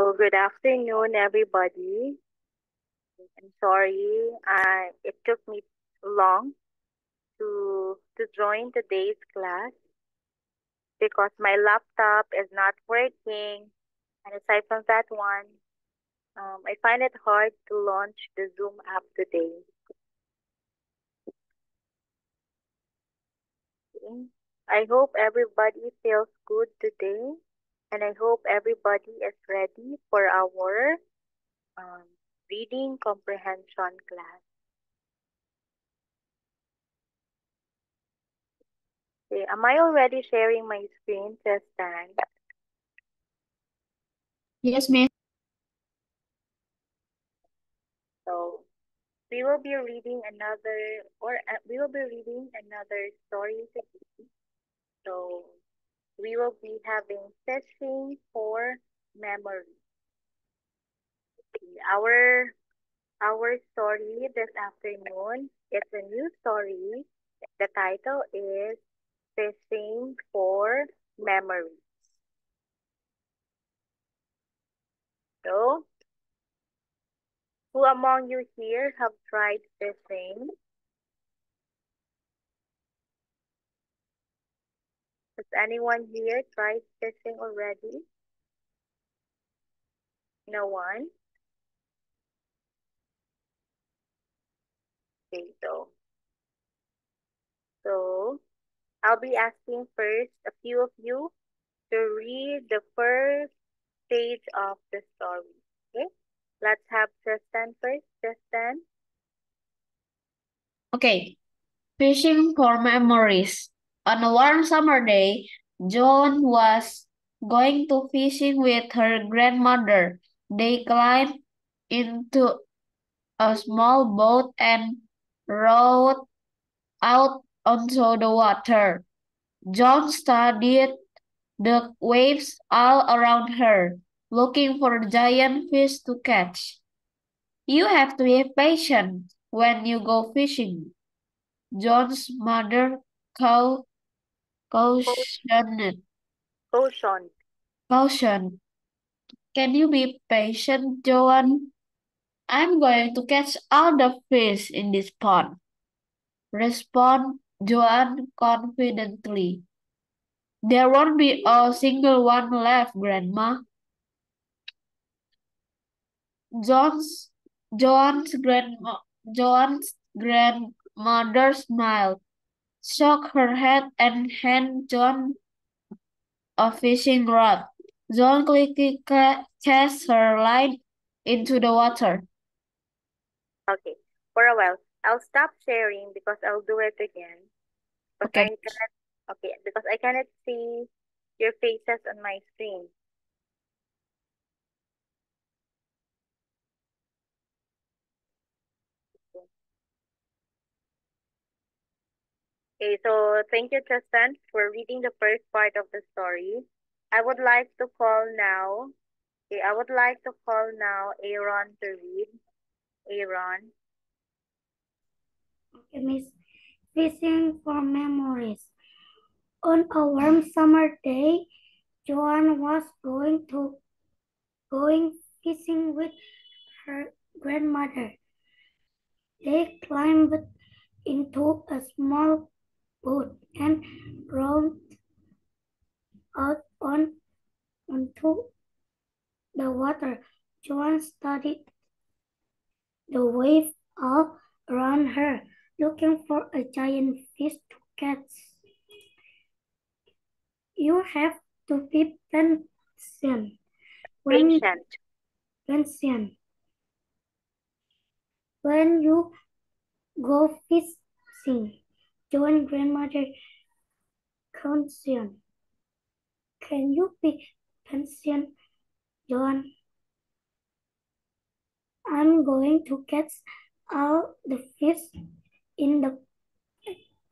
So good afternoon, everybody. I'm sorry, it took me long to join today's class because my laptop is not working, and aside from that one, I find it hard to launch the Zoom app today. Okay. I hope everybody feels good today, and I hope everybody is ready for our um, reading comprehension class. Okay, am I already sharing my screen, Tristan? Yes, Miss. So we will be reading another story today. So we will be having fishing for memory. Okay, our story this afternoon is a new story. The title is Fishing for Memory. So who among you here have tried fishing? Has anyone here tried fishing already? No one? Okay, so I'll be asking first a few of you to read the first page of the story. Okay? Let's have Tristan first. Tristan. Okay. Fishing for memories. On a warm summer day, Joan was going to fishing with her grandmother. They climbed into a small boat and rowed out onto the water. Joan studied the waves all around her, looking for giant fish to catch. You have to be patient when you go fishing, John's mother cau- cautioned. Caution. Cautioned. Can you be patient, Joan? I'm going to catch all the fish in this pond. Respond Joan confidently. There won't be a single one left, Grandma. John's John's grandma John's grandmother smiled, shook her head, and handed John a fishing rod. John quickly cast her line into the water. Okay. For a while. I'll stop sharing because I'll do it again. Because Okay. because I cannot see your faces on my screen. Okay, so thank you, Tristan, for reading the first part of the story. I would like to call now. Okay, I would like to call now Aaron to read. Aaron. Okay, Miss. Fishing for memories. On a warm summer day, Joan was going fishing with her grandmother. They climbed into a small boat and rowed out onto the water. Joan studied the wave all around her, looking for a giant fish to catch. You have to be patient Patient. patient when you go fishing. Joan grandmother caution. Can you be patient, Joan? I'm going to catch all the fish in the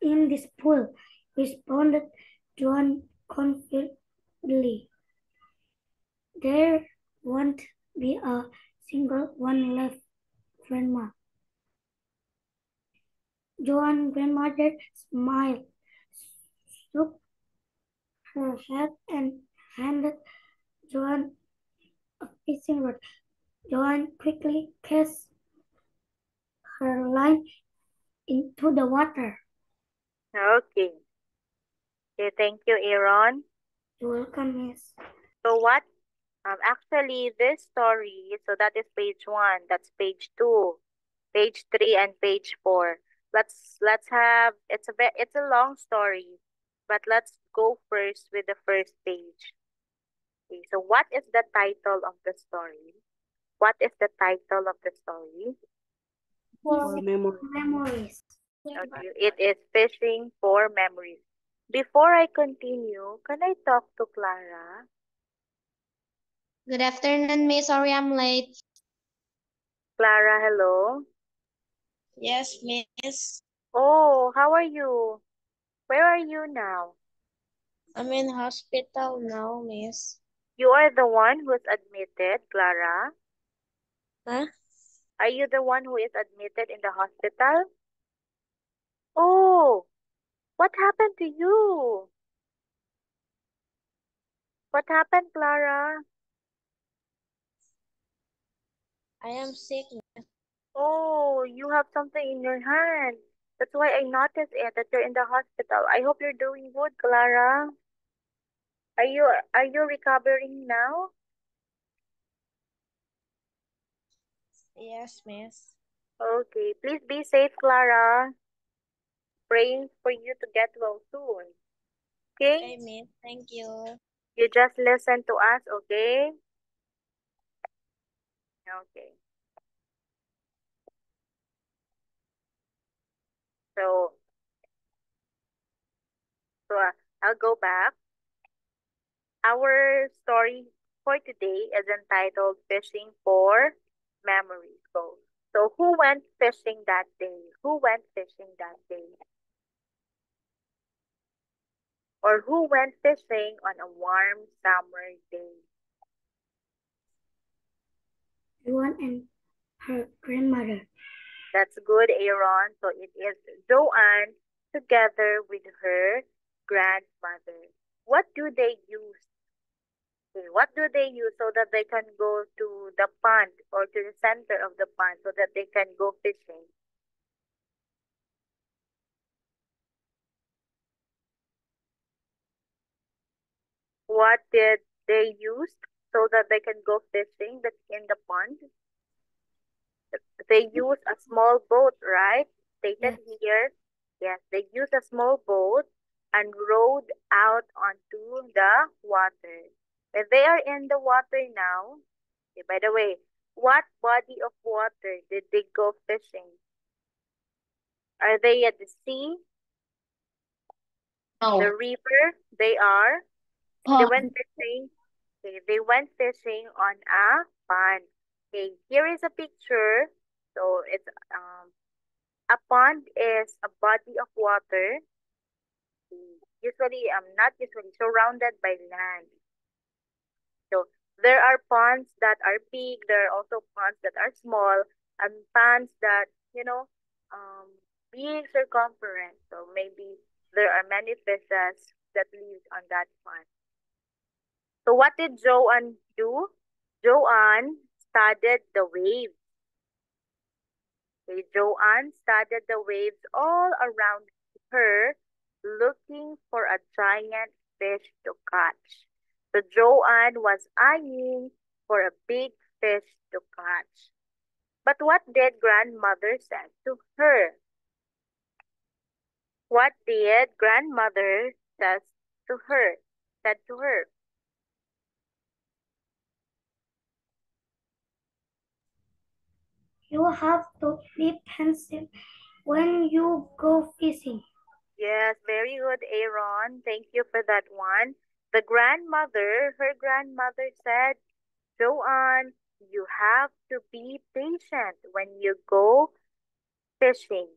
in this pool, responded Joan confidently. There won't be a single one left, Grandma. Joan's grandmother smiled, shook her head, and handed Joan a fishing rod. Joanne quickly cast her line into the water. Okay. Okay, thank you, Aaron. You're welcome, Miss. So what? Actually, this story, so that is page 1. That's page 2, page 3, and page 4. Let's have it's a long story, but let's go first with the first page. Okay, so what is the title of the story? What is the title of the story? For memories. Okay, it is Fishing for Memories. Before I continue, can I talk to Clara? Good afternoon, Miss. Sorry I'm late. Clara, hello. Yes, Miss. Oh, how are you? Where are you now? I'm in hospital now, Miss. You are the one who's admitted, Clara. Huh? Are you the one who is admitted in the hospital? Oh, what happened to you? What happened, Clara? I am sick. Oh, you have something in your hand. That's why I noticed it that you're in the hospital. I hope you're doing good, Clara. Are you are you recovering now? Yes, Miss. Okay, please be safe, Clara. Praying for you to get well soon. Okay? Okay, Miss. Thank you. You just listen to us, okay? Okay. So, so I'll go back. Our story for today is entitled Fishing for Memories. So who went fishing that day? Who went fishing that day? Or who went fishing on a warm summer day? Joanne and her grandmother. That's good, Aaron. So it is Joanne together with her grandmother. What do they use? Okay, what do they use so that they can go to the pond or to the center of the pond so that they can go fishing? What did they use so that they can go fishing in the pond? They use a small boat, right? Stated Yes. here. Yes, they use a small boat and rowed out onto the water. If they are in the water now, okay, by the way, what body of water did they go fishing? Are they at the sea, the No. river? They are. They went Pond. fishing. Okay, they went fishing on a pond. Okay, here is a picture. So it's a pond is a body of water, usually not usually surrounded by land. So there are ponds that are big. There are also ponds that are small, and ponds that um big circumference. So maybe there are many fishes that live on that pond. So what did Joanne do? Joanne studied the waves. Okay, Joanne studied the waves all around her, looking for a giant fish to catch. So Joanne was eyeing for a big fish to catch. But what did grandmother say to her? What did grandmother to her? Said to her. You have to be pensive when you go fishing. Yes, very good, Aaron. Thank you for that one. Her grandmother said, Joanne, you have to be patient when you go fishing.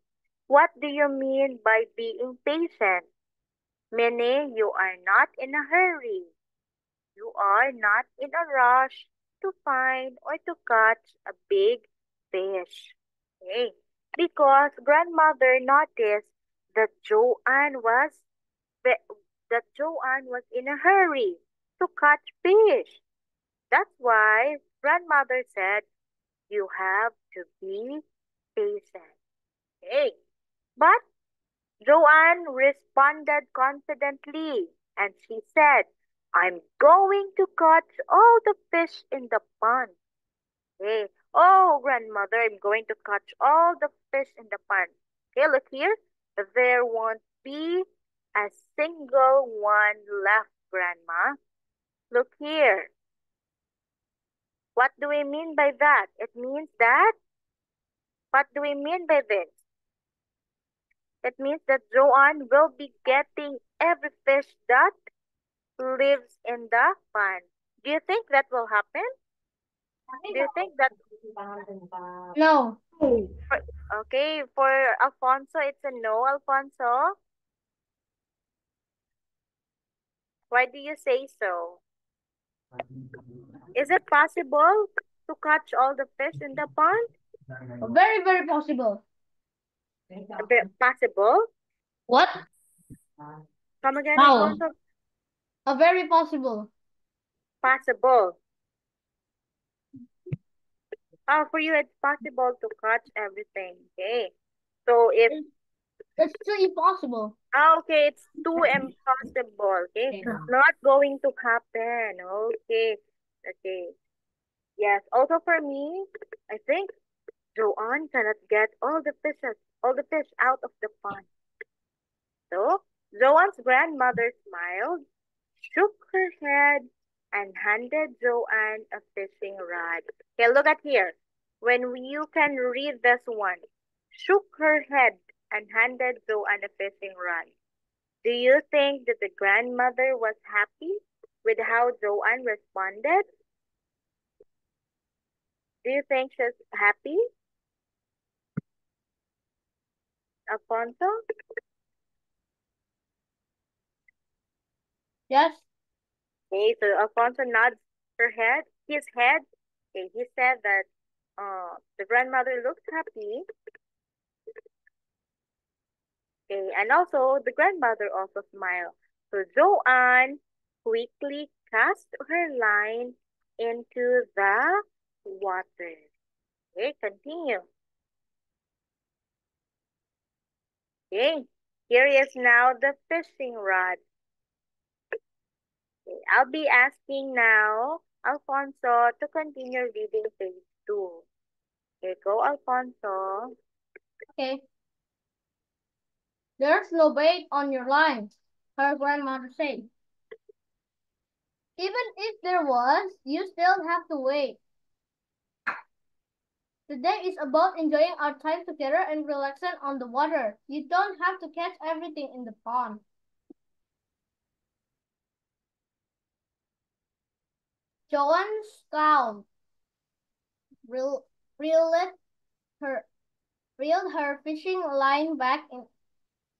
What do you mean by being patient? Meaning you are not in a hurry. You are not in a rush to find or to catch a big fish. Okay. Because grandmother noticed that that Joanne was in a hurry to catch fish. That's why grandmother said you have to be patient. Hey, but Joanne responded confidently and she said, I'm going to catch all the fish in the pond. Hey, oh, grandmother, I'm going to catch all the fish in the pond. Okay, look here. There won't be a single one left, Grandma. Look here. What do we mean by that? It means that, what do we mean by this? It means that Joanne will be getting every fish that lives in the pond. Do you think that will happen? Do you think that, No. okay, for Alfonso, it's a no, Alfonso? Why do you say so? Is it possible to catch all the fish in the pond? Very, very possible. A bit possible? What? Come again, How? Alfonso? Very possible. Possible. Oh, for you, it's possible to catch everything. Okay. So if, It's too impossible. okay, it's too impossible. Okay. Not going to happen. Okay. Okay. Yes. Also for me, I think Joanne cannot get all the fish out of the pond. So Joanne's grandmother smiled, shook her head, and handed Joanne a fishing rod. Okay, look at here. When you can read this one, shook her head and handed Joanne a fishing rod. Do you think that the grandmother was happy with how Joanne responded? Do you think she's happy, Alfonso? Yes. Okay, so Alfonso nods his head. Okay, he said that the grandmother looks happy. Okay, and also the grandmother also smiled. So Joanne quickly cast her line into the water. Okay, continue. Okay, here is now the fishing rod. Okay, I'll be asking now Alfonso to continue reading page 2. Okay, go Alfonso. Okay. There's no bait on your line, her grandmother said. Even if there was, you still have to wait. Today is about enjoying our time together and relaxing on the water. You don't have to catch everything in the pond. Joanne scowled, reeled her, reeled her fishing line back in,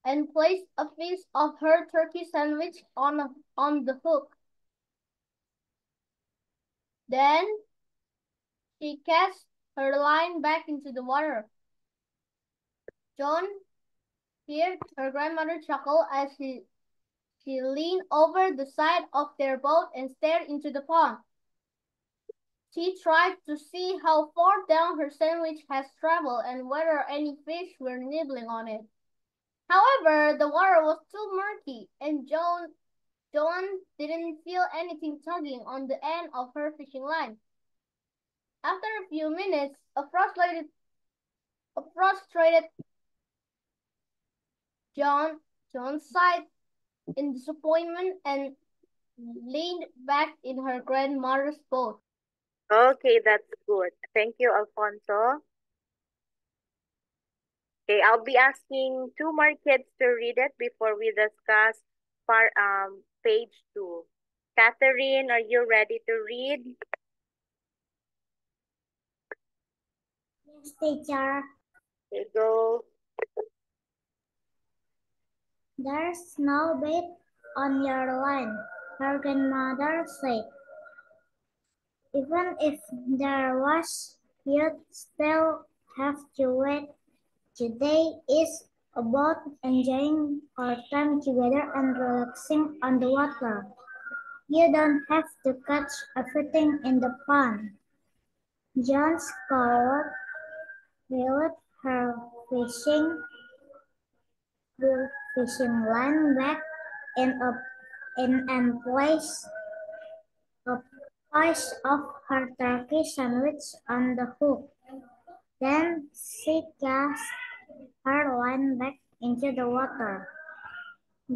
and placed a piece of her turkey sandwich on the hook. Then she cast her line back into the water. John heard her grandmother chuckle as she leaned over the side of their boat and stared into the pond. She tried to see how far down her sandwich had traveled and whether any fish were nibbling on it. However, the water was too murky, and Joan didn't feel anything tugging on the end of her fishing line. After a few minutes, a frustrated Joan sighed in disappointment and leaned back in her grandmother's boat. Okay, that's good. Thank you, Alfonso. Okay, I'll be asking two more kids to read it before we discuss page 2. Catherine, are you ready to read? Yes, teacher. Okay, go. There's no bait on your line, her grandmother said. Even if there was, you'd still have to wait. Today is about enjoying our time together and relaxing on the water. You don't have to catch everything in the pond. John scoured wheeled her fishing line back in a in and placed a piece of her turkey sandwich on the hook. Then she cast her line back into the water.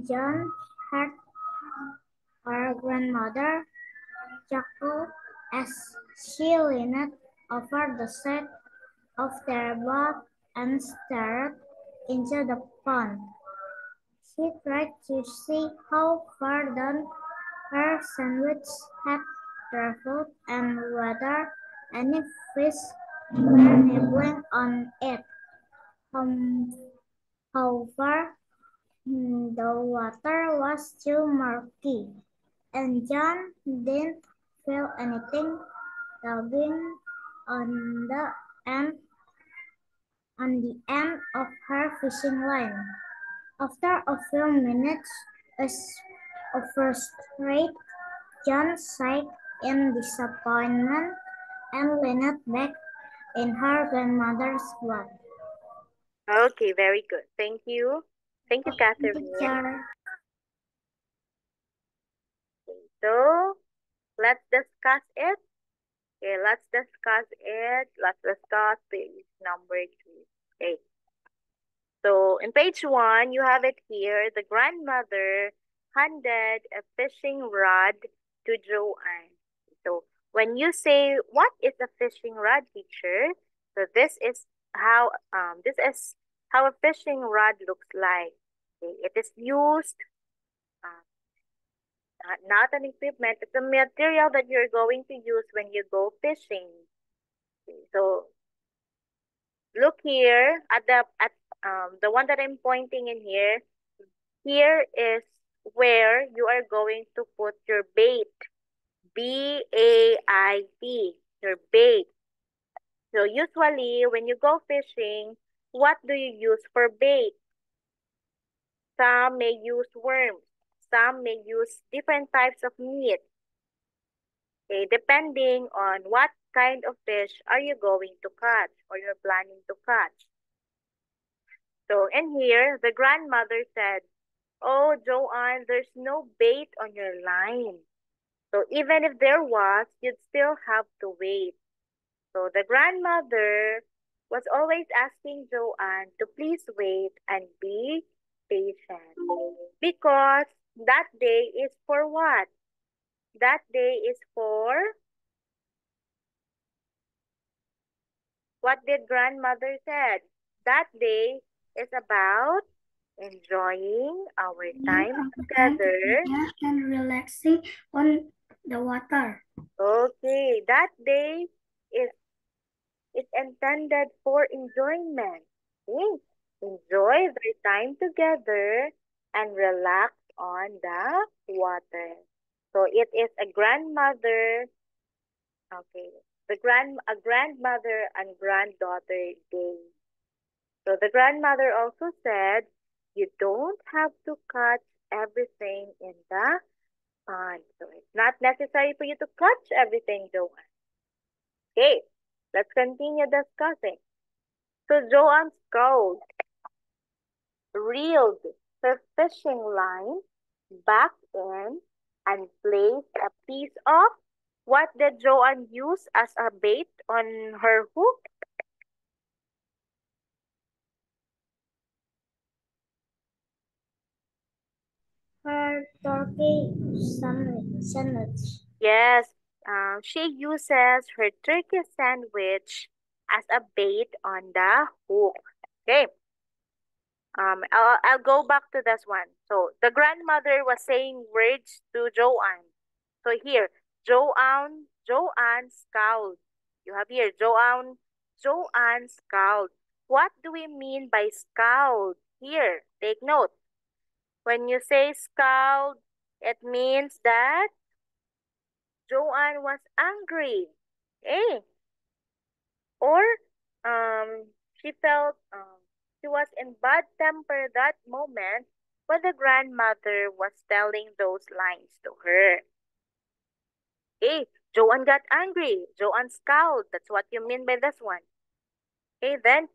John heard her grandmother chuckle as she leaned over the side of their boat and stared into the pond. She tried to see how far down her sandwich had traveled and whether any fish were nibbling on it. Um, However, the water was too murky, and John didn't feel anything tugging on the end on the end of her fishing line. After a few minutes of frustrated, John sighed in disappointment and leaned back in her grandmother's lap. Okay, very good. Thank you. Thank you, Catherine. Teacher. So let's discuss it. Okay, let's discuss it. Let's discuss page number 2. Okay. So in page 1, you have it here. The grandmother handed a fishing rod to Joanne. So when you say, "What is a fishing rod, teacher?" So this is how a fishing rod looks like. Okay, it is used, uh, not an equipment. It's a material that you're going to use when you go fishing. Okay, so look here at the one that I'm pointing in here. Here is where you are going to put your bait. BAIT, your bait. So usually when you go fishing, what do you use for bait? Some may use worms. Some may use different types of meat. Okay, depending on what kind of fish are you going to catch or you're planning to catch. So in here, the grandmother said, "Oh, Joanne, there's no bait on your line. So even if there was, you'd still have to wait." So the grandmother was always asking Joanne to please wait and be patient. Because that day is for what? That day is for, what did grandmother said? That day is about enjoying our Being time our time together. together and relaxing on the water. Okay, that day is intended for enjoyment. Okay? Enjoy their time together and relax on the water. So it is a grandmother, okay, a grandmother and granddaughter day. So the grandmother also said, "You don't have to catch everything in the pond." So it's not necessary for you to catch everything, Joanne. Okay, let's continue discussing. So Joanne's goal reeled her fishing line back in and placed a piece of, what did Joanne use as a bait on her hook? Her turkey sandwich. Yes, she uses her turkey sandwich as a bait on the hook. Okay, I'll go back to this one. So the grandmother was saying words to Joanne. So here, Joanne scowled. You have here, Joanne scowled. What do we mean by scowled? Here, take note. When you say scowled, it means that Joanne was angry. Eh? Or she felt she was in bad temper that moment when the grandmother was telling those lines to her. Okay, Joanne got angry. Joanne scowled. That's what you mean by this one. Okay, then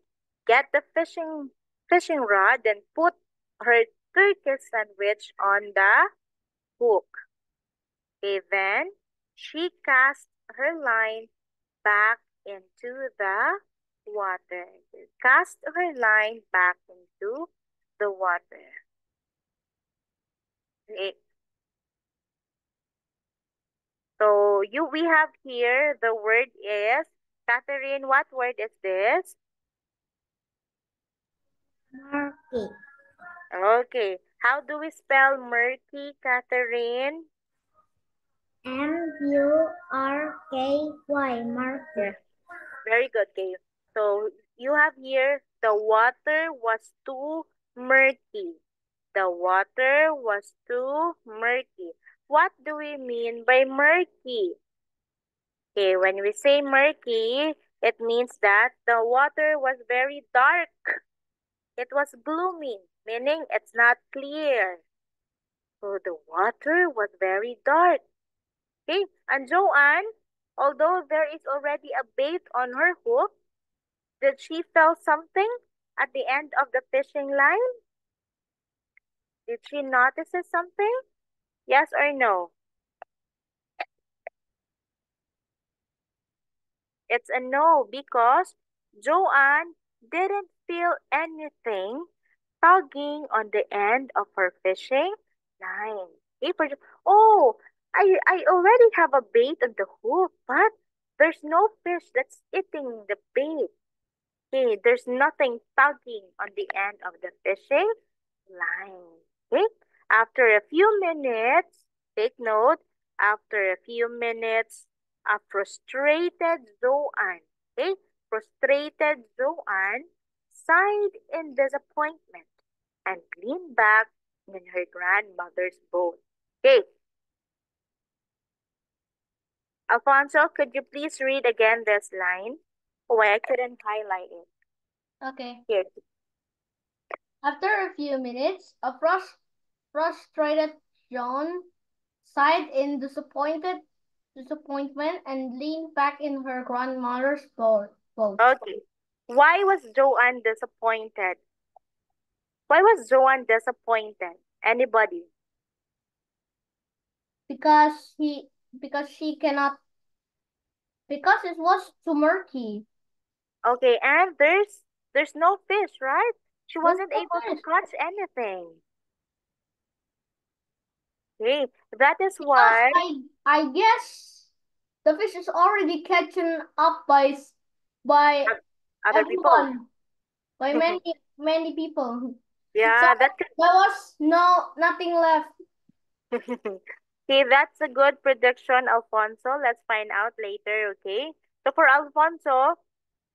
get the fishing rod and put her turkey sandwich on the hook. Okay, then she cast her line back into the water. Cast her line back into the water. Okay. So we have here the word is Catherine. What word is this? Murky. Okay. How do we spell murky, Catherine? Murky. Murky. Yes. Very good, Kay. So you have here the water was too murky. The water was too murky. What do we mean by murky? Okay, when we say murky, it means that the water was very dark. It was gloomy, meaning it's not clear. So the water was very dark. Okay, and Joanne, although there is already a bait on her hook, did she feel something at the end of the fishing line? Did she notice something? Yes or no? It's a no because Joanne didn't feel anything tugging on the end of her fishing line. Oh, I already have a bait on the hook, but there's no fish that's eating the bait. Okay, there's nothing tugging on the end of the fishing line. Okay, after a few minutes, take note, after a few minutes, a frustrated Zoan, okay, frustrated Zoan sighed in disappointment and leaned back in her grandmother's boat. Okay, Alfonso, could you please read again this line? Why I couldn't highlight it. Okay. Here. After a few minutes, a frustrated John sighed in disappointment and leaned back in her grandmother's boat. Okay. Why was Joanne disappointed? Why was Joanne disappointed? Anybody? Because she cannot because it was too murky. Okay, and there's no fish, right? She There's wasn't no able to fish. catch anything. Okay, that is Because why I guess the fish is already catching up by other people. everyone, by many people. So Yeah, that there was nothing left. okay, that's a good prediction, Alfonso. Let's find out later, okay? So for Alfonso,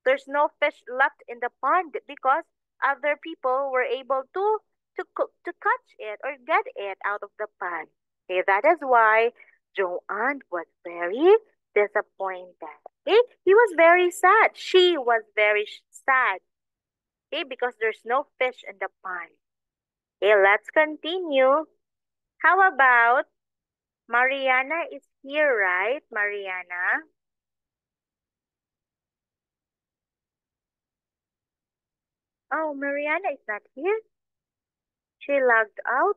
there's no fish left in the pond because other people were able to catch it or get it out of the pond. Okay, that is why Joanne was very disappointed. Okay, he was very sad. She was very sad. Okay, because there's no fish in the pond. Okay, let's continue. How about Mariana is here, right? Mariana. Oh, Mariana is not here. She logged out.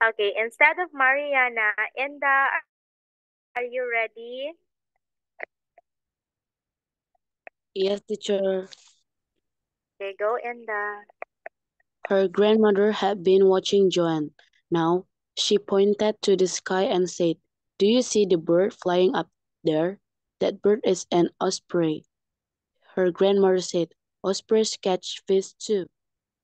Okay, instead of Mariana, Inda, are you ready? Yes, teacher. Okay, go, Inda. Her grandmother had been watching Joanne. Now, she pointed to the sky and said, "Do you see the bird flying up there? That bird is an osprey." Her grandmother said, "Ospreys catch fish too."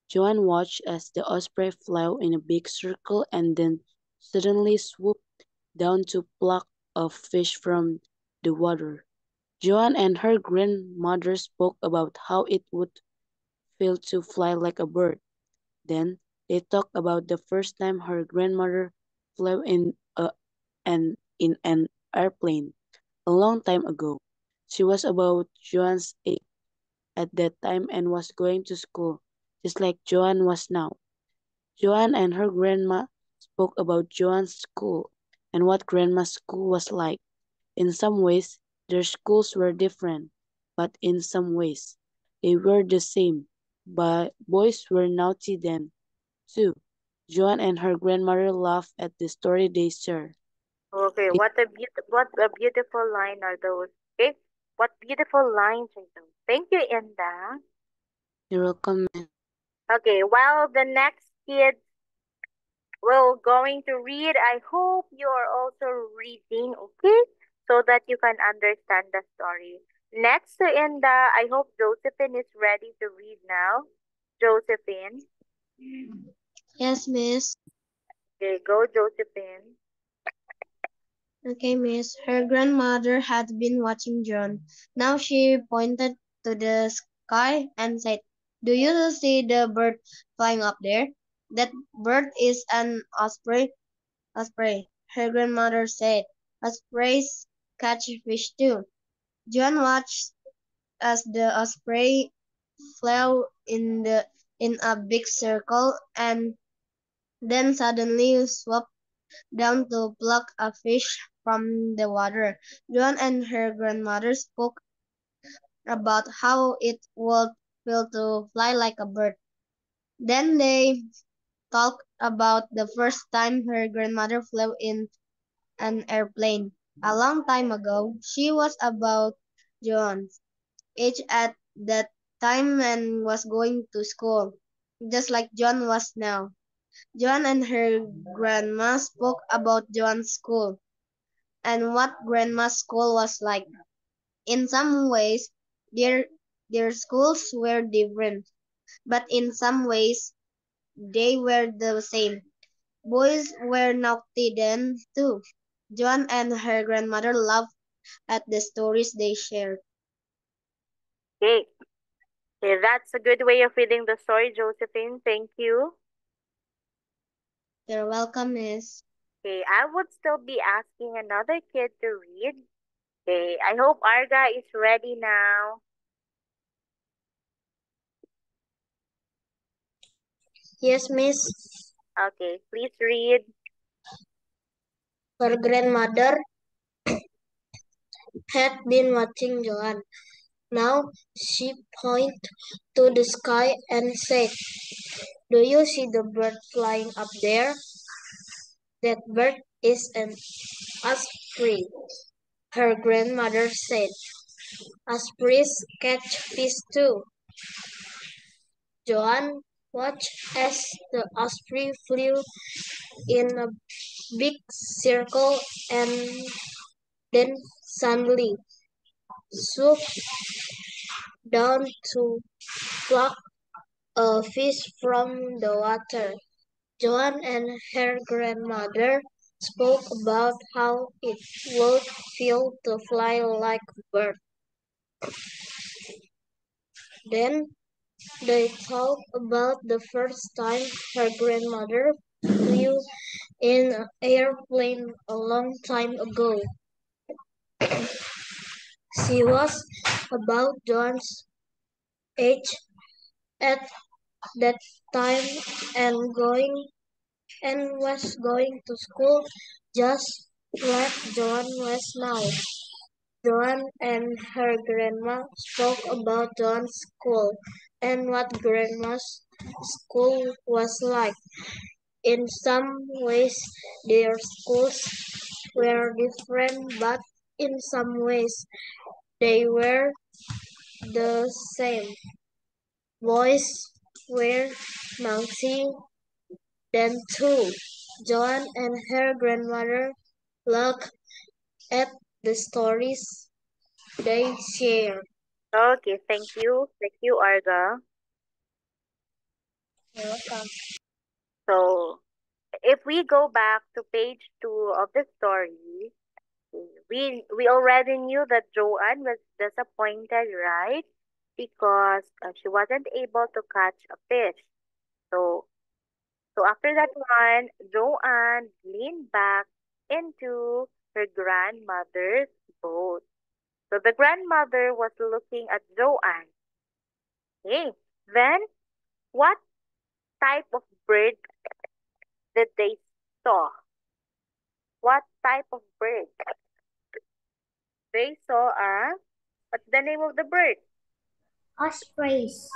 Joanne watched as the osprey flew in a big circle and then suddenly swooped down to pluck a fish from the water. Joanne and her grandmother spoke about how it would feel to fly like a bird. Then they talked about the first time her grandmother flew in an airplane a long time ago. She was about Joanne's age at that time and was going to school, just like Joanne was now. Joanne and her grandma spoke about Joan's school and what Grandma's school was like. In some ways, their schools were different, but in some ways, they were the same. But boys were naughty then, too. Joan and her grandmother laughed at the story they shared. Okay, They what a beautiful line are those? Okay, what beautiful lines are those? Thank you, Inda. were welcome. Okay, while the next kids will going to read, I hope you are also reading, okay, so that you can understand the story. Next to Inda, I hope Josephine is ready to read now. Josephine, Yes, Miss. okay, go Josephine. Okay, Miss. Her grandmother had been watching John. Now she pointed to the sky and said, "Do you see the bird flying up there? That bird is an osprey." Osprey. Her grandmother said, "Ospreys catch fish too." John watched as the osprey flew in a big circle and then suddenly swooped down to pluck a fish from the water. Joan and her grandmother spoke about how it would feel to fly like a bird. Then they talked about the first time her grandmother flew in an airplane. A long time ago, she was about Joan's age at that time and was going to school, just like John was now. Joan and her grandma spoke about Joan's school and what grandma's school was like. In some ways, their their schools were different, but in some ways they were the same. Boys were naughty then too. Joan and her grandmother laughed at the stories they shared. Okay, okay, that's a good way of reading the story, Josephine. Thank you. You're welcome, Miss. Okay, I would still be asking another kid to read. Okay, I hope Arga is ready now. Yes, Miss. Okay, please read. Her grandmother had been watching Joan. Now she pointed to the sky and said, "Do you see the bird flying up there? That bird is an osprey." Her grandmother said, "Ospreys catch fish too." Joan watched as the osprey flew in a big circle and then suddenly swooped down to pluck a fish from the water. Joan and her grandmother spoke about how it would feel to fly like a bird. Then they talked about the first time her grandmother flew in an airplane a long time ago. She was about John's age at that time and going and was going to school just like John was now. Joan and her grandma spoke about John's school and what grandma's school was like. In some ways, their schools were different, but in some ways, they were the same. Boys were naughty then too. Joan and her grandmother looked at the stories they shared. Okay, thank you. Thank you, Arga. You're welcome. So, if we go back to page 2 of the story, we already knew that Joanne was disappointed, right? Because she wasn't able to catch a fish. So, so after that one, Joanne leaned back into her grandmother's boat. So the grandmother was looking at Joanne. Hey, then what type of bird did they see? saw? What type of bird? They saw what's the name of the bird? Ospreys.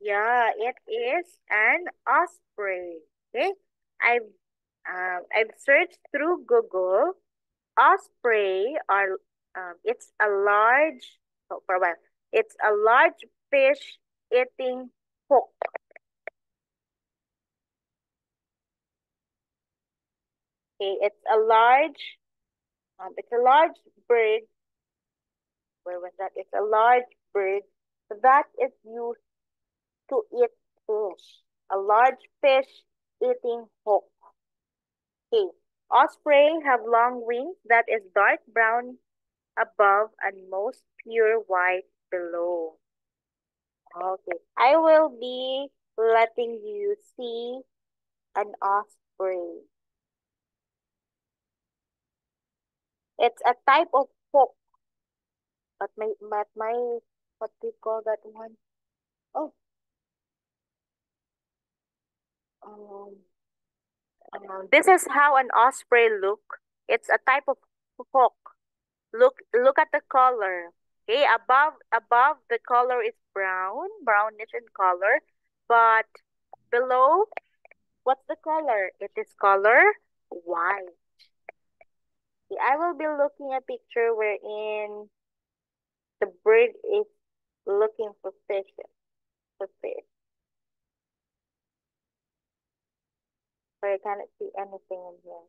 Yeah, it is an osprey. Okay, I've I've searched through Google. Osprey are it's a large for a while. It's a large fish eating hook. Okay, it's a large bird. Where was that? It's a large bird that is used to eat fish. A large fish eating hook. Okay. Osprey have long wings that is dark brown above and most pure white below. Okay. I will be letting you see an osprey. It's a type of hook, but my what do you call that one? Oh, um, this is how an osprey look. It's a type of hook. Look at the color. Okay, above the color is brownish in color, but below, what's the color? It is color white. Okay, I will be looking at a picture wherein the bird is looking for fish. For fish. But I cannot see anything in here.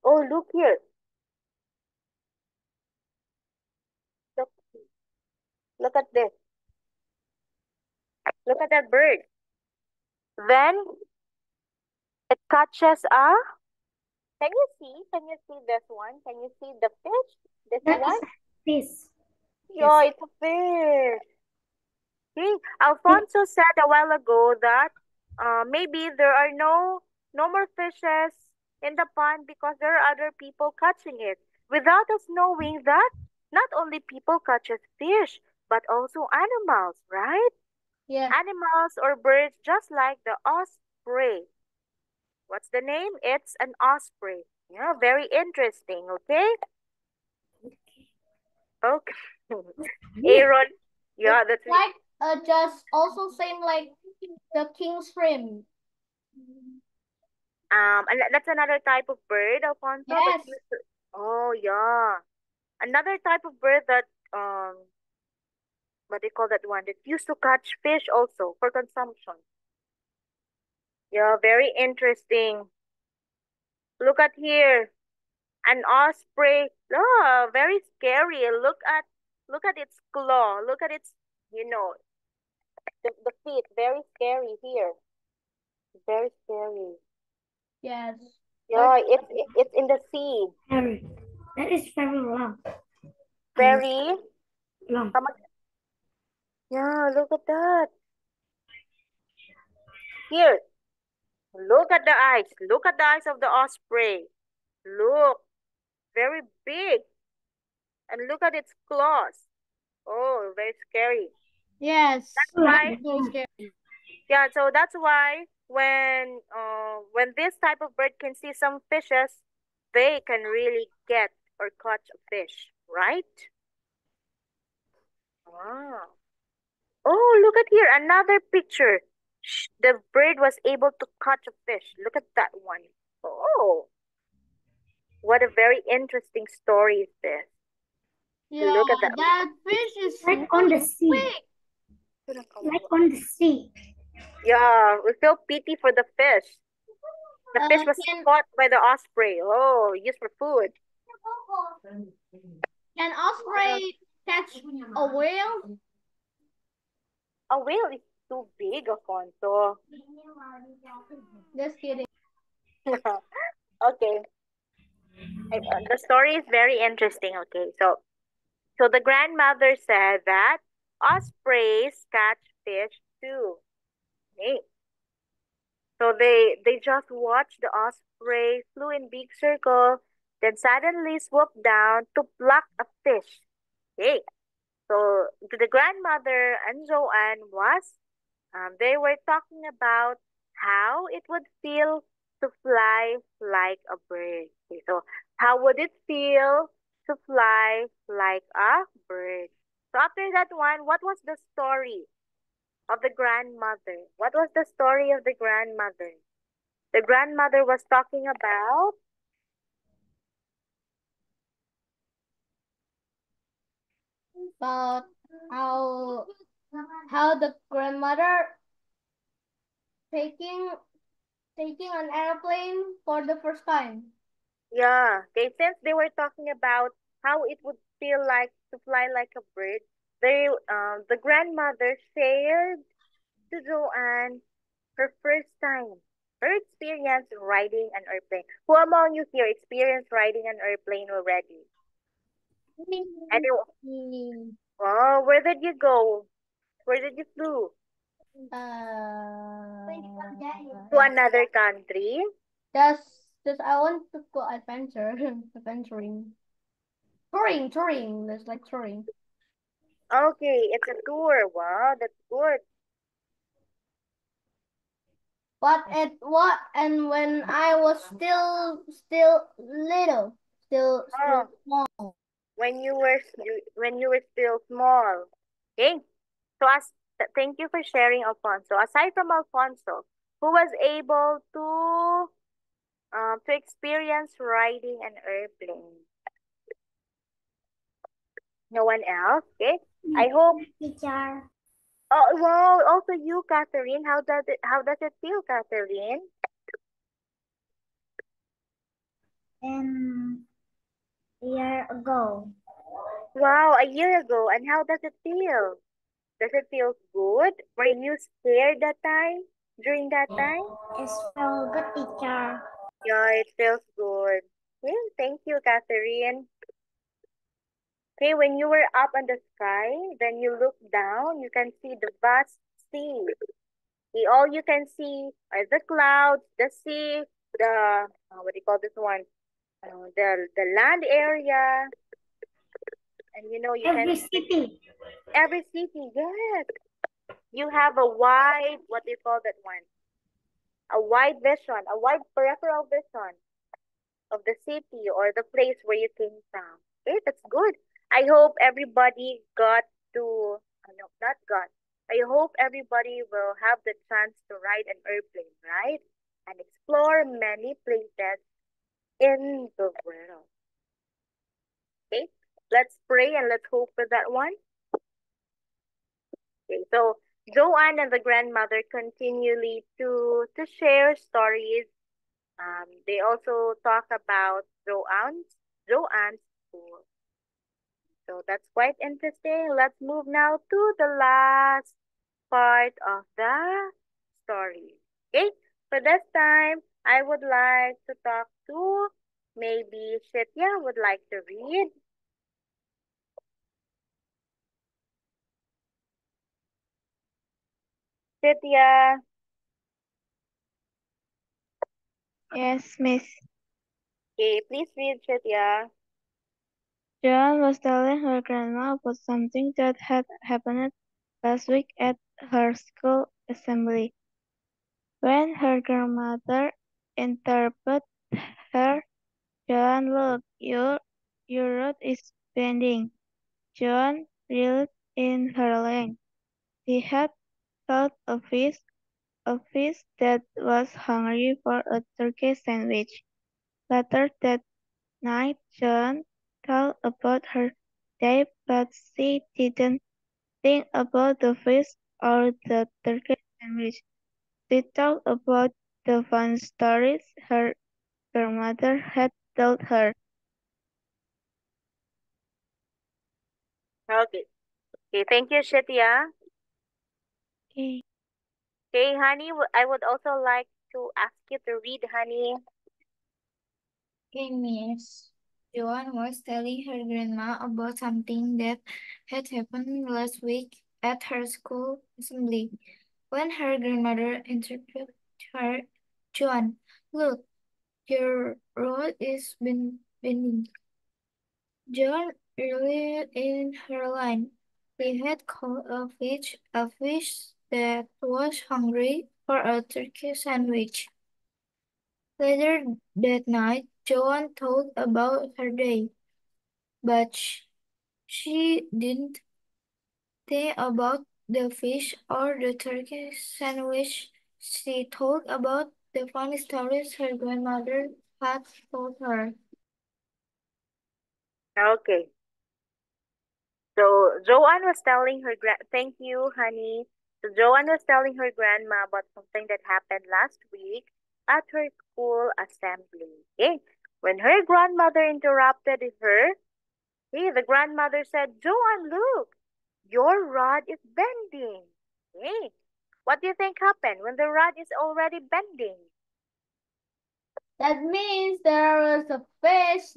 Oh, look here. Look, look at this. Look at that bird. Then it catches a. Can you see? Can you see this one? Can you see the fish? This That one? is fish. Yeah, it's a fish. See, Alfonso said a while ago that maybe there are no more fishes in the pond because there are other people catching it. Without us knowing that not only people catches fish, but also animals, right? Yeah. Animals or birds just like the osprey. What's the name? It's an osprey. Yeah, very interesting, okay? Okay. Aaron, yeah, It's that's like just also same like the king's shrimp. and that's another type of bird, Alfonso, that Yes. used to, oh yeah. Another type of bird that what do you call that one? That used to catch fish also for consumption. Yeah, very interesting. Look at here. An osprey. Oh, very scary. Look at its claw. Look at its the feet. Very scary here. Very scary. Yes. Yeah, it's in the sea. Very. That is very long. Very Long. come on. Yeah, look at that. Here, look at the eyes. Look at the eyes of the osprey. Look, very big. And look at its claws. Oh, very scary. Yes. That's Like why, So scary. yeah, so that's why when this type of bird can see some fishes, they can really get or catch a fish, right? Wow. Oh, look at here, another picture. The bird was able to catch a fish. Look at that one. Oh, what a very interesting story is this. Yeah, Look at that. that fish is like on the sea. big. Like on the sea. Yeah, we feel pity for the fish. The fish was Can caught by the osprey. Oh, used for food. can osprey catch a whale? A whale is too big, Afonso. Just kidding. Okay, the story is very interesting. Okay, so the grandmother said that ospreys catch fish too. Okay, so they just watched the osprey flew in big circle, then suddenly swooped down to pluck a fish. Okay, so the grandmother and Joanne they were talking about how it would feel to fly like a bird. Okay, so how would it feel to fly like a bird? So after that one, what was the story of the grandmother? What was the story of the grandmother? The grandmother was talking about, About how how the grandmother taking taking an airplane for the first time. yeah, okay, since they were talking about how it would feel like to fly like a bird, the grandmother shared to Joanne her first time, her experience riding an airplane. Who among you here experienced riding an airplane already? Anyone? Mm, Oh, where did you go? Where did you flew? Uh, To another country? just I want to go adventure, adventuring, touring. That's like touring. Okay, it's a tour. Wow, that's good. But it what and when I was still little, still Oh, small. when you were still small. Okay. So thank you for sharing, Alfonso. Aside from Alfonso, who was able to experience riding an airplane? No one else. Okay. I hope. Teacher. Oh wow! Also you, Catherine. How does it feel, Catherine? And year ago. Wow, a year ago. And how does it feel? Does it feel good? Were you scared that time? During that time? It's so good, teacher. Yeah, it feels good. Okay, thank you, Catherine. Okay, when you were up in the sky, then you look down, you can see the vast sea. Okay, all you can see are the clouds, the sea, the what do you call this one? The land area, and you can Every see city. every city. Yes, you have a wide, what do you call that one? A wide vision, a wide peripheral vision of the city or the place where you came from. Okay, that's good. I hope everybody got to, no, not got. I hope everybody will have the chance to ride an airplane, right? And explore many places in the world. Okay, let's pray and let's hope for that one. Okay, so Joanne and the grandmother continually to share stories. They also talk about Joanne's school. So that's quite interesting. Let's move now to the last part of the story. Okay, for this time, I would like to talk to maybe Shitya would like to read. Shitya, Yes, Miss. okay, please read Shitya. Joan was telling her grandma about something that had happened last week at her school assembly. When her grandmother interrupted her, Joan, look, your road is bending. Joan reeled in her lane. She had caught a fish that was hungry for a turkey sandwich. Later that night, Joan thought about her day, but she didn't think about the fish or the turkey sandwich. She thought about the fun stories her grandmother had told her. Okay, okay, thank you, Shitya. Okay. Okay, honey, I would also like to ask you to read, honey. Okay, Miss. Joan was telling her grandma about something that had happened last week at her school assembly. When her grandmother interrupted her, Joan, look, your road is bending. Joan earlier in her line, they had caught a fish that was hungry for a turkey sandwich. Later that night, Joanne thought about her day, but she didn't think about the fish or the turkey sandwich. She thought about the funny stories her grandmother had told her. Okay. So Joanne was telling her thank you, honey. So Joanne was telling her grandma about something that happened last week at her school assembly. Okay. When her grandmother interrupted her, the grandmother said, Joanne, look, your rod is bending. Hey, what do you think happened when the rod is already bending? That means there is a fish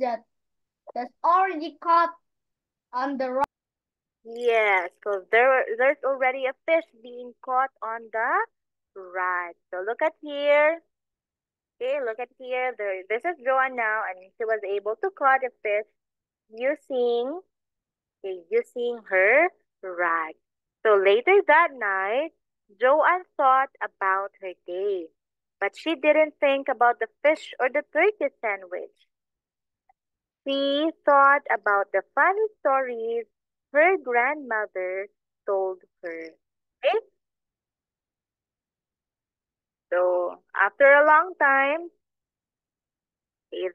that's already caught on the rod. Yes, so there's already a fish being caught on the rod. So look at here. Okay, look at here. This is Joanne now, and she was able to catch a fish using using her rod. So later that night, Joanne thought about her day, but she didn't think about the fish or the turkey sandwich. She thought about the funny stories her grandmother told her. Okay? So after a long time,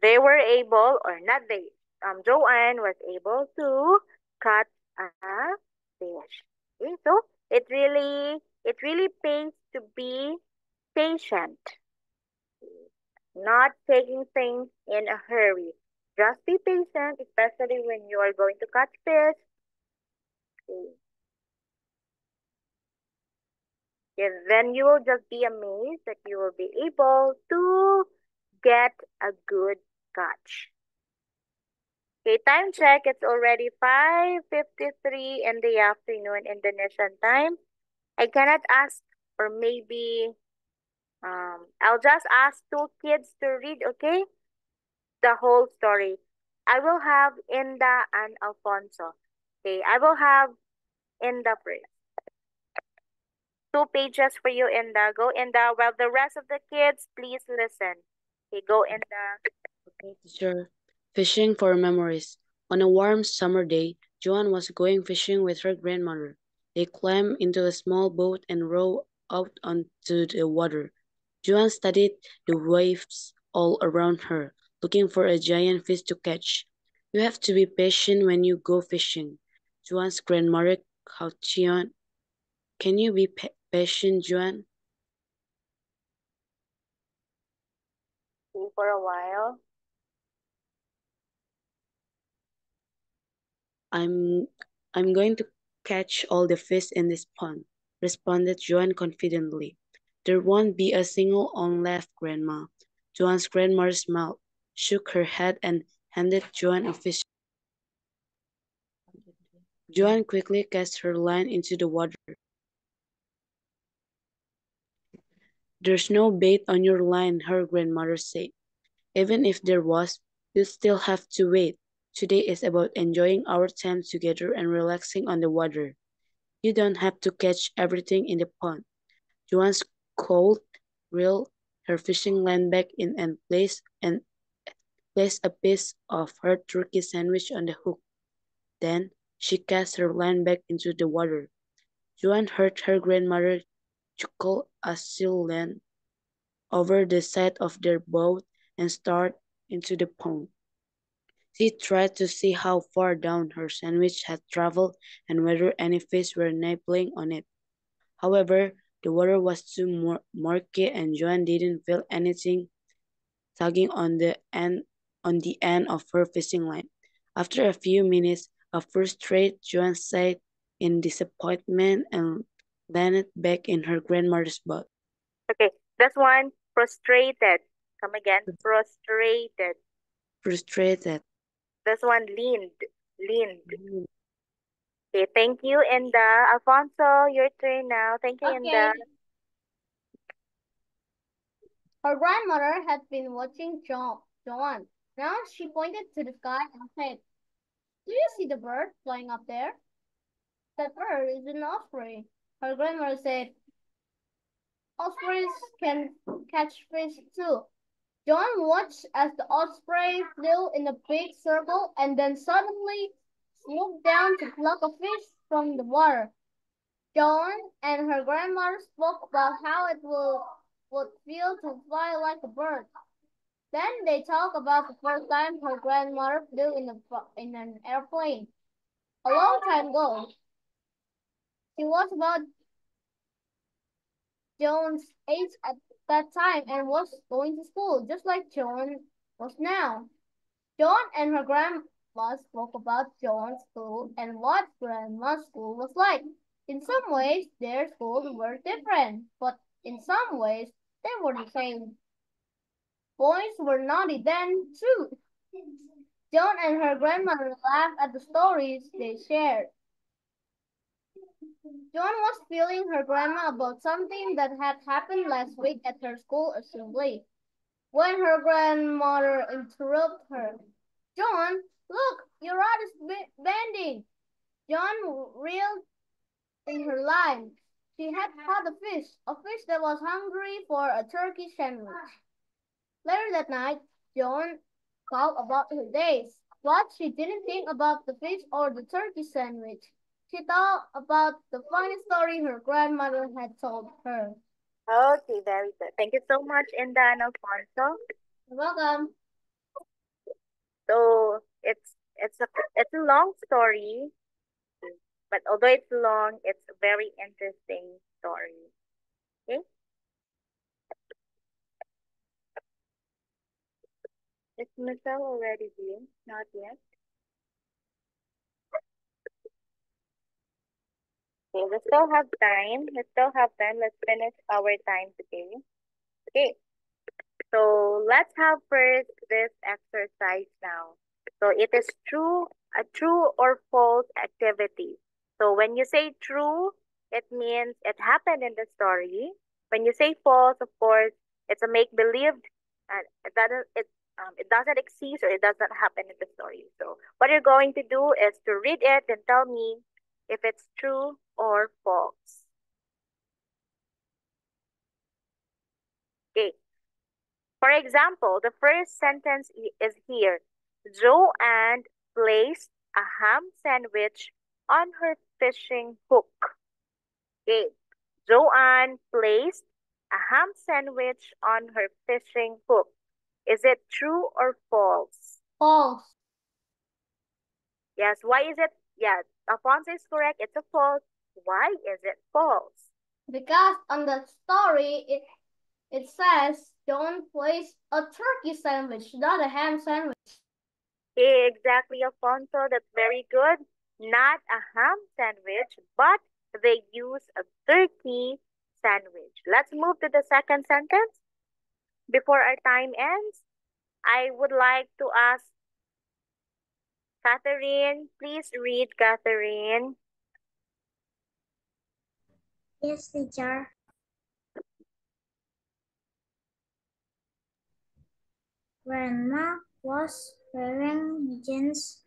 they were able, or not they, Joanne was able to catch a fish. Okay, so it really pays to be patient, not taking things in a hurry. Just be patient, especially when you are going to catch fish. Okay, then you will just be amazed that you will be able to get a good catch. Okay, time check. It's already 5:53 in the afternoon Indonesian time. I cannot ask, or maybe I'll just ask two kids to read, okay? The whole story. I will have Inda and Alfonso. Okay, I will have Inda first. Two pages for you, Inda. Go, Inda. While the rest of the kids, please listen. Okay, go, Inda. Okay, teacher. Fishing for memories. On a warm summer day, Joan was going fishing with her grandmother. They climbed into a small boat and rowed out onto the water. Joan studied the waves all around her, looking for a giant fish to catch. You have to be patient when you go fishing. Joan's grandmother cautioned. Can you be patient, Joan? Okay, for a while. I'm I'm going to catch all the fish in this pond, responded Joan confidently. There won't be a single one left, Grandma. Joan's grandmother smiled, shook her head, and handed Joan a fish. Joan quickly cast her line into the water. There's no bait on your line, her grandmother said. Even if there was, you still have to wait. Today is about enjoying our time together and relaxing on the water. You don't have to catch everything in the pond. Joan's cold reeled her fishing line back in and placed a piece of her turkey sandwich on the hook. Then she cast her line back into the water. Joan heard her grandmother chuckle as she leaned over the side of their boat and stared into the pond. She tried to see how far down her sandwich had traveled and whether any fish were nibbling on it. However, the water was too murky and Joan didn't feel anything tugging on the end of her fishing line. After a few minutes of frustrated, Joan sighed in disappointment and landed back in her grandmother's boat. Okay, this one, frustrated. Come again, frustrated. Frustrated. This one, leaned. Okay, thank you, Inda. Alfonso, your turn now. Thank you, Inda. Okay. Her grandmother had been watching Joanne. Now she pointed to the sky and said, do you see the bird flying up there? That bird is an osprey. Her grandmother said, ospreys can catch fish too. John watched as the osprey flew in a big circle and then suddenly swooped down to pluck a fish from the water. John and her grandmother spoke about how it would feel to fly like a bird. Then they talked about the first time her grandmother flew in an airplane. A long time ago. She was about Joan's age at that time and was going to school, just like Joan was now. Joan and her grandma spoke about Joan's school and what grandma's school was like. In some ways, their schools were different, but in some ways, they were the same. Boys were naughty then, too. Joan and her grandmother laughed at the stories they shared. Joan was feeling her grandma about something that had happened last week at her school assembly. When her grandmother interrupted her, John, look, your rod is bending. John reeled in her line. She had caught a fish that was hungry for a turkey sandwich. Later that night, John talked about her days, but she didn't think about the fish or the turkey sandwich. She thought about the funny story her grandmother had told her. Okay, very good. Thank you so much, Inda and Alfonso. You're welcome. So it's a long story, but although it's long, it's a very interesting story. Okay, is Michelle already here? Not yet. Okay, we still have time. We still have time. Let's finish our time today. Okay. So let's have first this exercise now. So it is a true or false activity. So when you say true, it means it happened in the story. When you say false, of course, it's a make believe, and it doesn't exist or it doesn't happen in the story. So what you're going to do is to read it and tell me if it's true or false. Okay. For example, the first sentence is here. Joanne placed a ham sandwich on her fishing hook. Okay. Joanne placed a ham sandwich on her fishing hook. Is it true or false? False. Yes. Why is it? Yeah, Alfonso is correct. It's a false. Why is it false? Because on the story, it says don't place a turkey sandwich, not a ham sandwich. Exactly, Alfonso. That's very good. Not a ham sandwich, but they use a turkey sandwich. Let's move to the second sentence. Before our time ends, I would like to ask Catherine. Please read, Catherine. Yes, teacher. Grandma was wearing jeans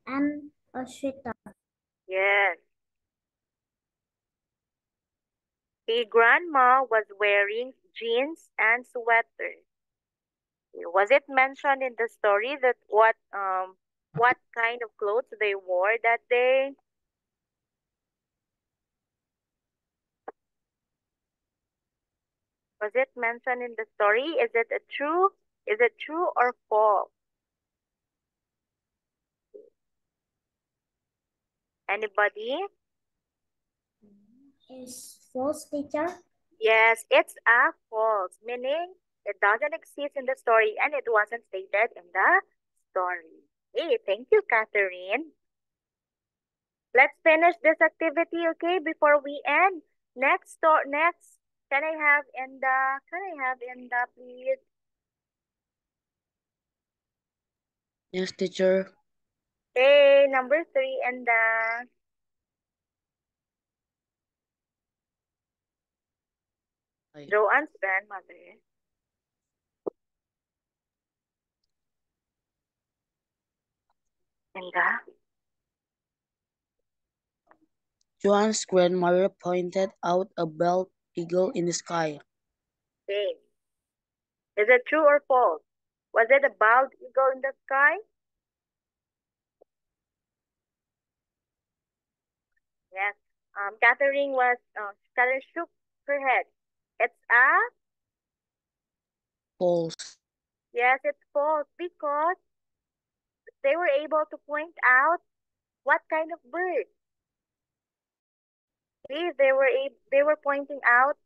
and a sweater. Yes. The grandma was wearing jeans and sweater. Was it mentioned in the story that what kind of clothes they wore that day? Was it mentioned in the story? Is it true or false? Anybody? Is false, teacher? Yes, it's a false, meaning it doesn't exist in the story and it wasn't stated in the story. Hey, thank you, Catherine. Let's finish this activity, okay, before we end. Next, can I have Enda, please? Yes, teacher. Hey, number 3, Enda. Hi. Joanne's grandmother. Enda. Joan's grandmother pointed out a bald eagle in the sky. Okay. Is it true or false? Was it a bald eagle in the sky? Yes. Catherine shook her head. It's a False. yes, it's false because they were able to point out what kind of bird. See, they were pointing out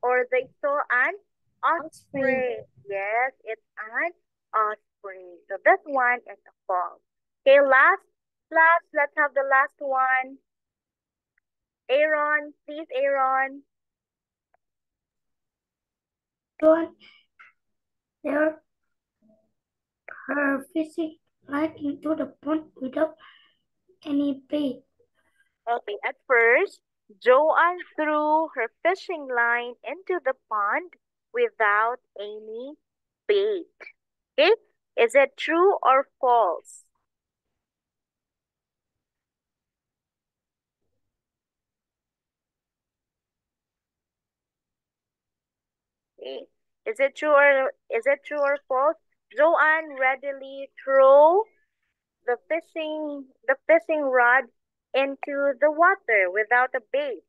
or they saw an Osprey. osprey. Yes, it's an osprey. So this one is a false. Okay, last, let's have the last one. Aaron, please, Aaron. Joan there her fishing line into the pond without any bait. Okay, at first, Joanne threw her fishing line into the pond without any bait. Okay, is it true or false? Okay. Is it true or false? Joanne readily threw the fishing rod into the water without a bait.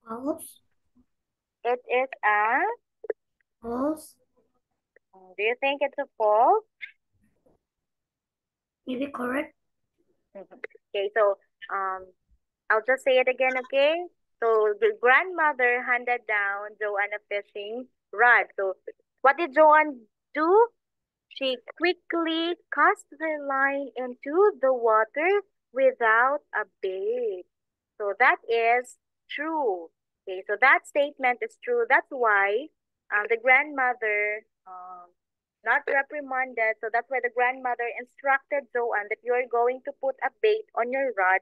False. It is a. False. Do you think it's a false? Maybe correct. Okay, so um, I'll just say it again, okay? So the grandmother handed down Joanne a fishing rod. So what did Joanne do? She quickly cast her line into the water without a bait. So that is true. Okay, so that statement is true. That's why the grandmother not reprimanded. So that's why the grandmother instructed Joanne that you are going to put a bait on your rod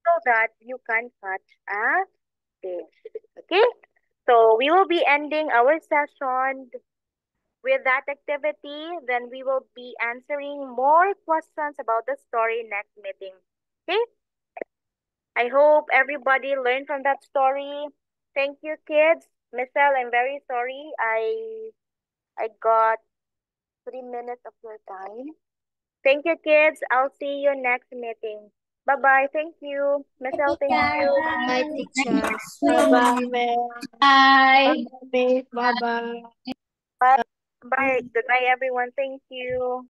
so that you can catch a fish. Okay? So we will be ending our session with that activity. Then we will be answering more questions about the story next meeting. Okay? I hope everybody learned from that story. Thank you, kids. Michelle, I'm very sorry. I got 3 minutes of your time. Thank you, kids. I'll see you next meeting. Bye bye. Thank you. Michelle, thank Teacher. you. Bye, teacher. Bye-bye, Mel. Bye. Bye-bye, Miss. Bye-bye. Bye. Bye. Goodbye, everyone. Thank you.